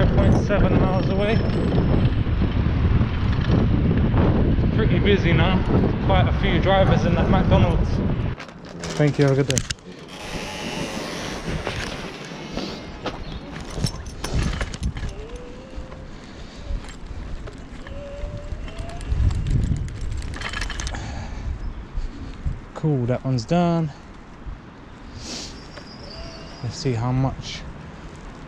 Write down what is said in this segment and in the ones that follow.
0.7 miles away. Pretty busy now. Quite a few drivers in that McDonald's. Thank you, have a good day. Cool, that one's done. Let's see how much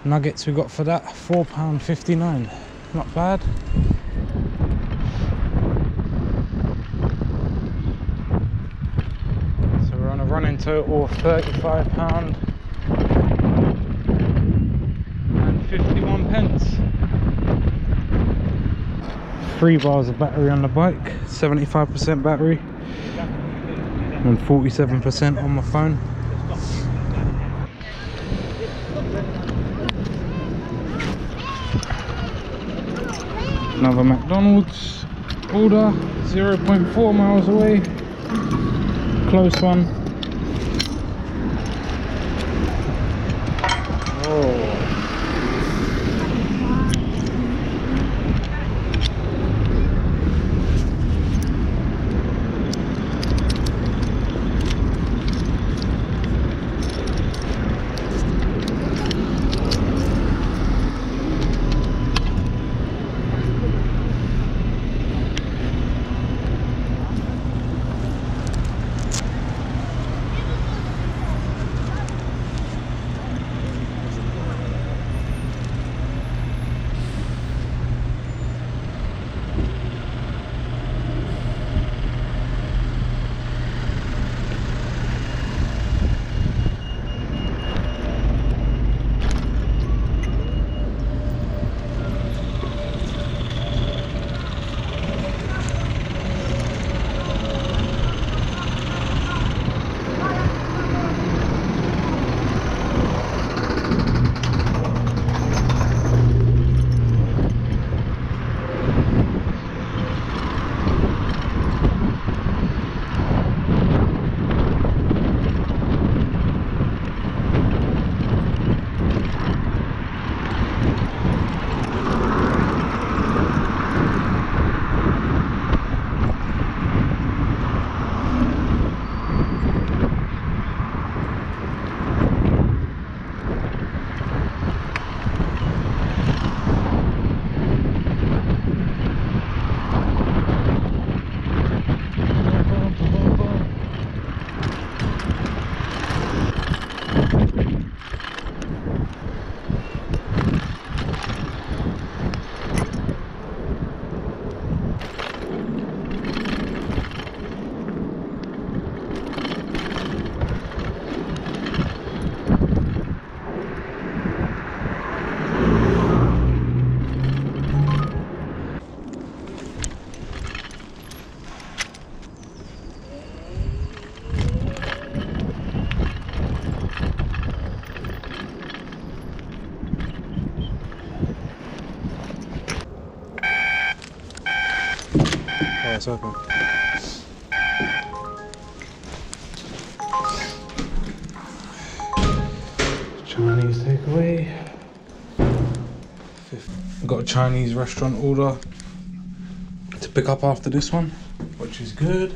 nuggets we got for that. £4.59. Not bad. So we're on a running total of £35 and 51 pence. 3 bars of battery on the bike, 75% battery and 47% on my phone. Another McDonald's order, 0.4 miles away. Close one. Oh. It's open. Chinese takeaway. Got a Chinese restaurant order to pick up after this one, which is good.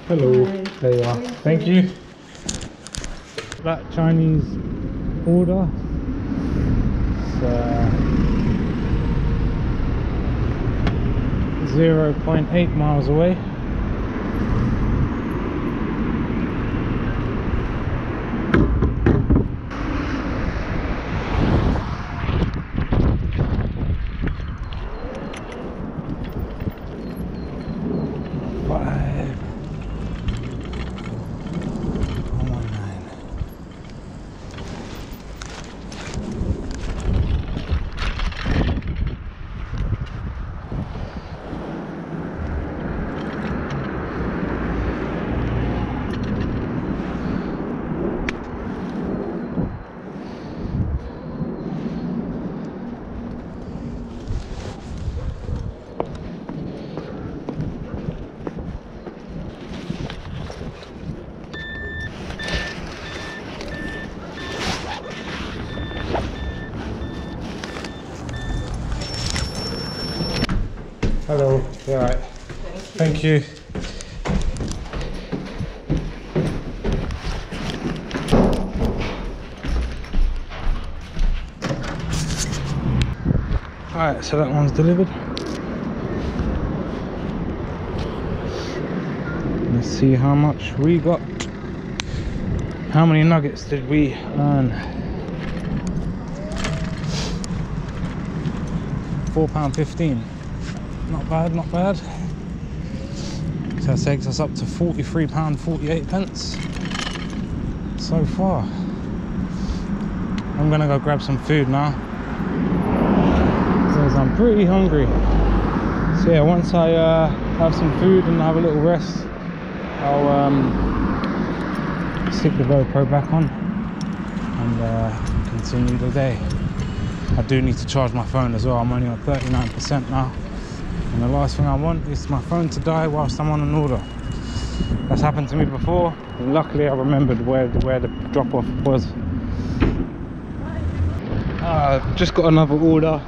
Hello. Hi. There you are. Thank you. That Chinese order. It's 0.8 miles away. Hello. You alright? Thank you. Alright, so that one's delivered. Let's see how much we got. How many nuggets did we earn? £4.15. Not bad, not bad. So that takes us up to £43.48 so far. I'm gonna go grab some food now because I'm pretty hungry. So yeah, once I have some food and have a little rest, I'll stick the GoPro back on and continue the day. I do need to charge my phone as well. I'm only on 39% now, and the last thing I want is my phone to die whilst I'm on an order. That's happened to me before, and luckily I remembered where the drop-off was. Just got another order.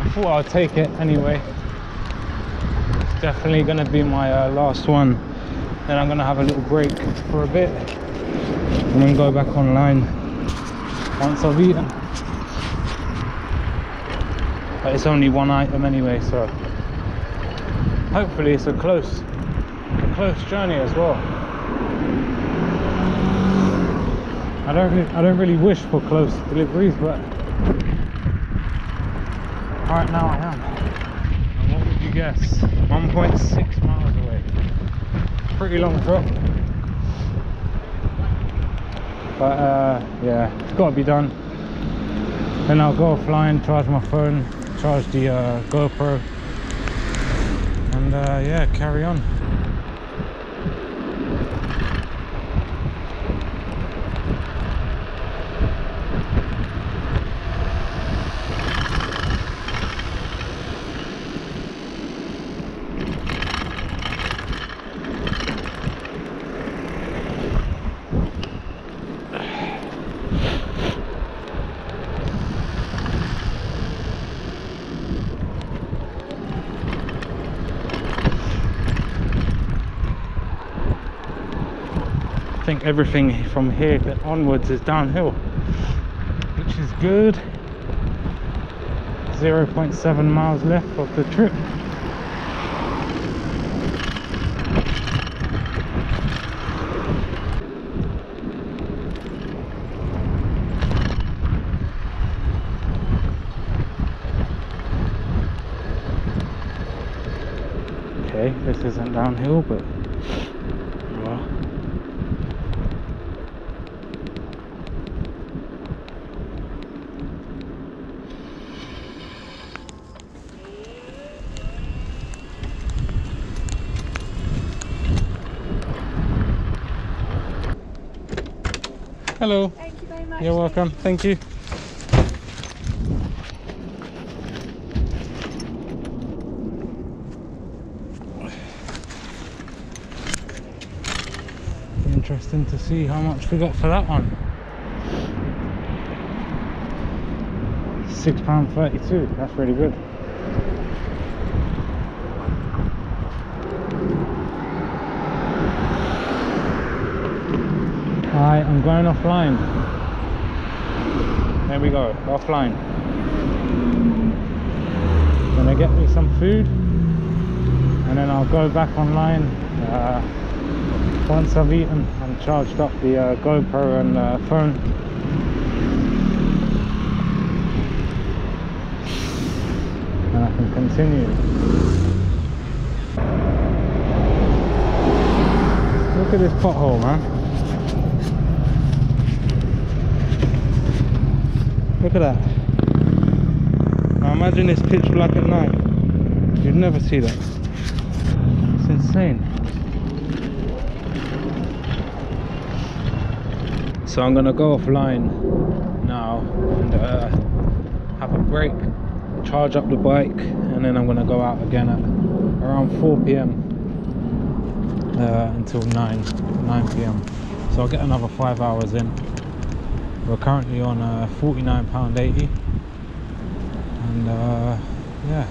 I thought I'd take it anyway. It's definitely going to be my last one. Then I'm going to have a little break for a bit and then go back online once I've eaten. But it's only one item anyway, so hopefully it's a close journey as well. I don't really wish for close deliveries, but right now I am. And what would you guess? 1.6 miles away. Pretty long drop, but yeah, it's got to be done. Then I'll go offline, charge my phone, charge the GoPro, and yeah, carry on. I think everything from here onwards is downhill, which is good. 0.7 miles left of the trip. Okay, this isn't downhill, but well. Hello. Thank you very much. You're welcome. Thank you. Interesting to see how much we got for that one. £6.32. That's really good. Alright, I'm going offline. There we go, offline. Gonna get me some food and then I'll go back online once I've eaten and charged up the GoPro and phone. And I can continue. Look at this pothole, man. Look at that. Now imagine it's pitch black at night. You'd never see that. It's insane. So I'm gonna go offline now and have a break, charge up the bike, and then I'm gonna go out again at around 4 PM until 9 PM. So I'll get another 5 hours in. We're currently on £49.80, and yeah.